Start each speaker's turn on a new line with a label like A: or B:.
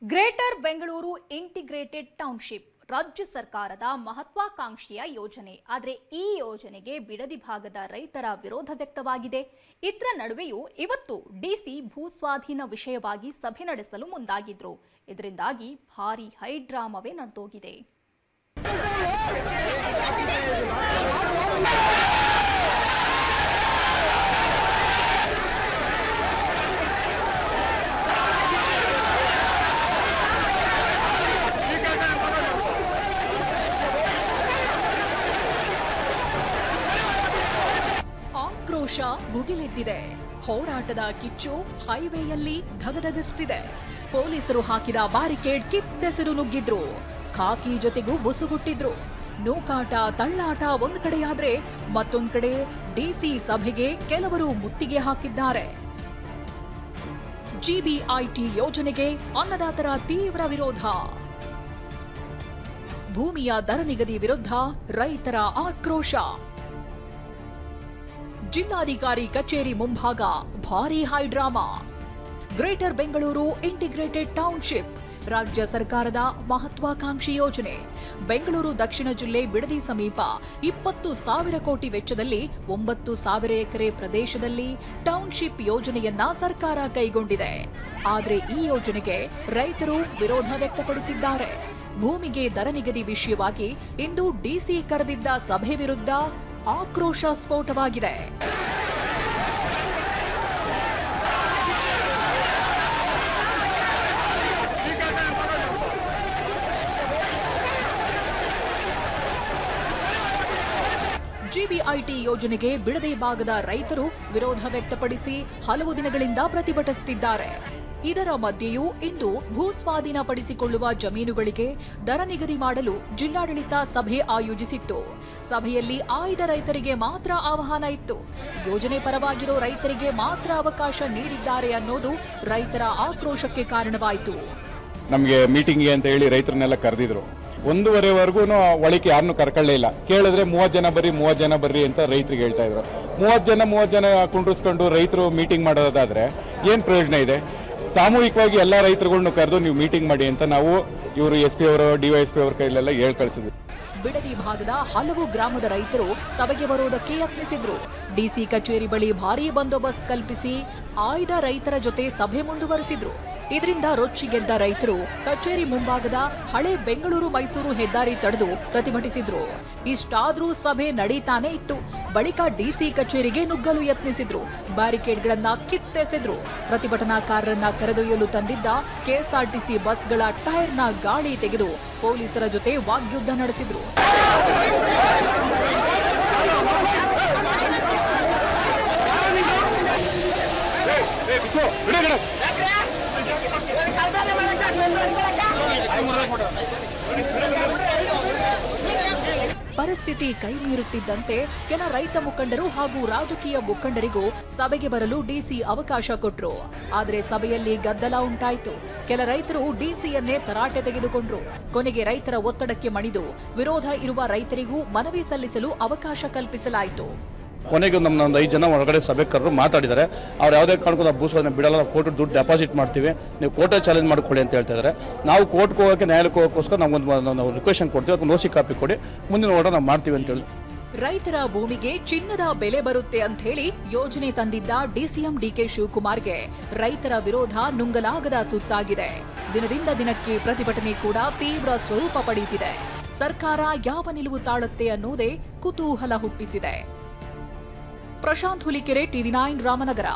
A: Greater Bengaluru integrated township ರಾಜ್ಯ ಸರ್ಕಾರದ ಮಹತ್ವಾಕಾಂಕ್ಷೆಯ ಯೋಜನೆ. ಆದರೆ ಈ ಯೋಜನೆಗೆ ಬಿಡದಿ ಭಾಗದ ರೈತರ ವಿರೋಧ ವ್ಯಕ್ತವಾಗಿದೆ. ಇದರ ನಡುವೆಯೂ ಇವತ್ತು ಡಿಸಿ ಭೂಸ್ವಾಧೀನ ವಿಷಯವಾಗಿ ಸಭೆ ನಡೆಸಲು ಮುಂದಾಗಿದ್ರು. ಇದರಿಂದಾಗಿ ಭಾರೀ ಹೈಡ್ರಾಮವೇ ನಡೆದೋಗಿದೆ. ಆಕ್ರೋಶ ಭುಗಿಲೆದ್ದಿದೆ. ಹೋರಾಟದ ಕಿಚ್ಚು ಹೈವೇಯಲ್ಲಿ ಧಗಧಗಿಸ್ತಿದೆ. ಪೊಲೀಸರು ಹಾಕಿದ ಬ್ಯಾರಿಕೇಡ್ ಕಿತ್ತೆಸರು ನುಗ್ಗಿದ್ರು. ಖಾಕಿ ಜೊತೆಗೂ ಬುಸುಗುಟ್ಟಿದ್ರು. ನೂಕಾಟ ತಳ್ಳಾಟ ಒಂದ್ ಕಡೆಯಾದ್ರೆ ಮತ್ತೊಂದ್ ಕಡೆ ಡಿಸಿ ಸಭೆಗೆ ಕೆಲವರು ಮುತ್ತಿಗೆ ಹಾಕಿದ್ದಾರೆ. ಜಿಬಿಐಟಿ ಯೋಜನೆಗೆ ಅನ್ನದಾತರ ತೀವ್ರ ವಿರೋಧ. ಭೂಮಿಯ ದರ ನಿಗದಿ ವಿರುದ್ಧ ರೈತರ ಆಕ್ರೋಶ. ಜಿಲ್ಲಾಧಿಕಾರಿ ಕಚೇರಿ ಮುಂಭಾಗ ಭಾರೀ high drama. Greater Bengaluru integrated township ರಾಜ್ಯ ಸರ್ಕಾರದ ಮಹತ್ವಾಕಾಂಕ್ಷಿ ಯೋಜನೆ. ಬೆಂಗಳೂರು ದಕ್ಷಿಣ ಜಿಲ್ಲೆ ಬಿಡದಿ ಸಮೀಪ 20,000 ಕೋಟಿ ವೆಚ್ಚದಲ್ಲಿ 9,000 ಎಕರೆ ಪ್ರದೇಶದಲ್ಲಿ ಟೌನ್ಶಿಪ್ ಯೋಜನೆಯನ್ನ ಸರ್ಕಾರ ಕೈಗೊಂಡಿದೆ. ಆದರೆ ಈ ಯೋಜನೆಗೆ ರೈತರು ವಿರೋಧ ವ್ಯಕ್ತಪಡಿಸಿದ್ದಾರೆ. ಭೂಮಿಗೆ ದರ ನಿಗದಿ ವಿಷಯವಾಗಿ ಇಂದು ಡಿಸಿ ಕರೆದಿದ್ದ ಸಭೆ ವಿರುದ್ಧ ಆಕ್ರೋಶ ಸ್ಫೋಟವಾಗಿದೆ. ಜಿಬಿಐಟಿ ಯೋಜನೆಗೆ ಬಿಡದಿ ಭಾಗದ ರೈತರು ವಿರೋಧ ವ್ಯಕ್ತಪಡಿಸಿ ಹಲವು ದಿನಗಳಿಂದ ಪ್ರತಿಭಟಿಸುತ್ತಿದ್ದಾರೆ. ಇದರ ಮಧ್ಯೆಯೂ ಇಂದು ಭೂಸ್ವಾಧೀನ ಪಡಿಸಿಕೊಳ್ಳುವ ಜಮೀನುಗಳಿಗೆ ದರ ನಿಗದಿ ಮಾಡಲು ಜಿಲ್ಲಾಡಳಿತ ಸಭೆ ಆಯೋಜಿಸಿತ್ತು. ಸಭೆಯಲ್ಲಿ ಆಯ್ದ ರೈತರಿಗೆ ಮಾತ್ರ ಆಹ್ವಾನ ಇತ್ತು. ಯೋಜನೆ ಪರವಾಗಿರೋ ರೈತರಿಗೆ ಮಾತ್ರ ಅವಕಾಶ ನೀಡಿದ್ದಾರೆ ಅನ್ನೋದು ರೈತರ ಆಕ್ರೋಶಕ್ಕೆ ಕಾರಣವಾಯಿತು.
B: ನಮಗೆ ಮೀಟಿಂಗ್ಗೆ ಅಂತ ಹೇಳಿ ರೈತರನ್ನೆಲ್ಲ ಕರೆದಿದ್ರು. 1:30ವರೆಗೂ ಒಳಕ್ಕೆ ಯಾರನ್ನು ಕರ್ಕೊಳ್ಳೇ ಇಲ್ಲ. ಕೇಳಿದ್ರೆ 30 ಜನ ಬರ್ರಿ ಅಂತ ರೈತರಿಗೆ ಹೇಳ್ತಾ ಇದ್ರು. 30 ಜನ ಕುಂಡ್ರಿಸ್ಕೊಂಡು ರೈತರು ಮೀಟಿಂಗ್ ಮಾಡೋದಾದ್ರೆ ಏನು ಪ್ರಯೋಜನ ಇದೆ? ಸಾಮೂಹಿಕವಾಗಿ ಎಲ್ಲ ರೈತರುಗಳನ್ನು ಕರೆದು ನೀವು ಮೀಟಿಂಗ್ ಮಾಡಿ ಅಂತ ನಾವು ಇವರು SP ಅವರು DYSP ಅವರ ಕೈಲೆಲ್ಲ ಹೇಳಿ ಕಳಿಸಿದ್ವಿ.
A: ಬಿಡದಿ ಭಾಗದ ಹಲವು ಗ್ರಾಮದ ರೈತರು ಸಭೆಗೆ ಬರುವುದಕ್ಕೆ ಯತ್ನಿಸಿದ್ರು. ಡಿಸಿ ಕಚೇರಿ ಬಳಿ ಭಾರೀ ಬಂದೋಬಸ್ತ್ ಕಲ್ಪಿಸಿ ಆಯ್ದ ರೈತರ ಜೊತೆ ಸಭೆ ಮುಂದುವರೆಸಿದ್ರು. ಇದರಿಂದ ರೊಚ್ಚಿಗೆದ್ದ ರೈತರು ಕಚೇರಿ ಮುಂಭಾಗದ ಹಳೆ ಬೆಂಗಳೂರು ಮೈಸೂರು ಹೆದ್ದಾರಿ ತಡೆದು ಪ್ರತಿಭಟಿಸಿದ್ರು. ಇಷ್ಟಾದ್ರೂ ಸಭೆ ನಡೀತಾನೆ ಇತ್ತು. ಬಳಿಕ ಡಿಸಿ ಕಚೇರಿಗೆ ನುಗ್ಗಲು ಯತ್ನಿಸಿದ್ರು. ಬ್ಯಾರಿಕೇಡ್ಗಳನ್ನ ಕಿತ್ತೆಸೆದ್ರು. ಪ್ರತಿಭಟನಾಕಾರರನ್ನ ಕರೆದೊಯ್ಯಲು ತಂದಿದ್ದ ಕೆಎಸ್ಆರ್ಟಿಸಿ ಬಸ್ಗಳ ಟೈರ್ನ ಗಾಳಿ ತೆಗೆದು ಪೊಲೀಸರ ಜೊತೆ ವಾಗ್ಯುದ್ಧ ನಡೆಸಿದ್ರು. ಪರಿಸ್ಥಿತಿ ಕೈಮೀರುತ್ತಿದ್ದಂತೆ ಕೆಲ ರೈತ ಮುಖಂಡರು ಹಾಗೂ ರಾಜಕೀಯ ಮುಖಂಡರಿಗೂ ಸಭೆಗೆ ಬರಲು ಡಿಸಿ ಅವಕಾಶ ಕೊಟ್ಟರು. ಆದರೆ ಸಭೆಯಲ್ಲಿ ಗದ್ದಲ ಉಂಟಾಯಿತು. ಕೆಲ ರೈತರು ಡಿಸಿಯನ್ನೇ ತರಾಟೆ ತೆಗೆದುಕೊಂಡ್ರು. ಕೊನೆಗೆ ರೈತರ ಒತ್ತಡಕ್ಕೆ ಮಣಿದು ವಿರೋಧ ಇರುವ ರೈತರಿಗೂ ಮನವಿ ಸಲ್ಲಿಸಲು ಅವಕಾಶ ಕಲ್ಪಿಸಲಾಯಿತು.
C: ಕೊನೆಗೆ ನಮ್ಮ 5 ಜನ ಹೊರಗಡೆ ಸಭೆ ಕರೆದು ಮಾತಾಡಿದ್ದಾರೆ. ಅವ್ರು ಯಾವುದೇ ಕಾರಣಕ್ಕೂ ನಾವು ಭೂಸ್ವಾಧೀನ ಬಿಡಲ್ಲ, ಕೋರ್ಟ್ ದುಡ್ಡು ಡೆಪಾಸಿಟ್ ಮಾಡ್ತೀವಿ, ನೀವು ಕೋರ್ಟೇ ಚಾಲೆಂಜ್ ಮಾಡ್ಕೊಳ್ಳಿ ಅಂತ ಹೇಳ್ತಾ ಇದ್ದಾರೆ. ನಾವು ಕೋರ್ಟ್ಗೆ ಹೋಗೋಕ್ಕೆ ನ್ಯಾಯಾಲಯಕ್ಕೆ ಹೋಗೋಕ್ಕೋಸ್ಕರ ನಾವು ರಿಕ್ವೆಷನ್ ಕೊಡ್ತೀವಿ, ಅದಕ್ಕೆ ನೋಸಿ ಕಾಪಿ ಕೊಡಿ, ಮುಂದಿನ ಓಟ ನಾವು ಮಾಡ್ತೀವಿ ಅಂತ ಹೇಳಿ.
A: ರೈತರ ಭೂಮಿಗೆ ಚಿನ್ನದ ಬೆಲೆ ಬರುತ್ತೆ ಅಂತ ಹೇಳಿ ಯೋಜನೆ ತಂದಿದ್ದ ಡಿಸಿಎಂ ಡಿಕೆ ಶಿವಕುಮಾರ್ಗೆ ರೈತರ ವಿರೋಧ ನುಂಗಲಾಗದ ತುತ್ತಾಗಿದೆ. ದಿನದಿಂದ ದಿನಕ್ಕೆ ಪ್ರತಿಭಟನೆ ಕೂಡ ತೀವ್ರ ಸ್ವರೂಪ ಪಡೆಯುತ್ತಿದೆ. ಸರ್ಕಾರ ಯಾವ ನಿಲುವು ತಾಳುತ್ತೆ ಅನ್ನೋದೇ ಕುತೂಹಲ ಹುಟ್ಟಿಸಿದೆ. ಪ್ರಶಾಂತ್ ಹುಲಿಕೆರೆ, TV9 ರಾಮನಗರ.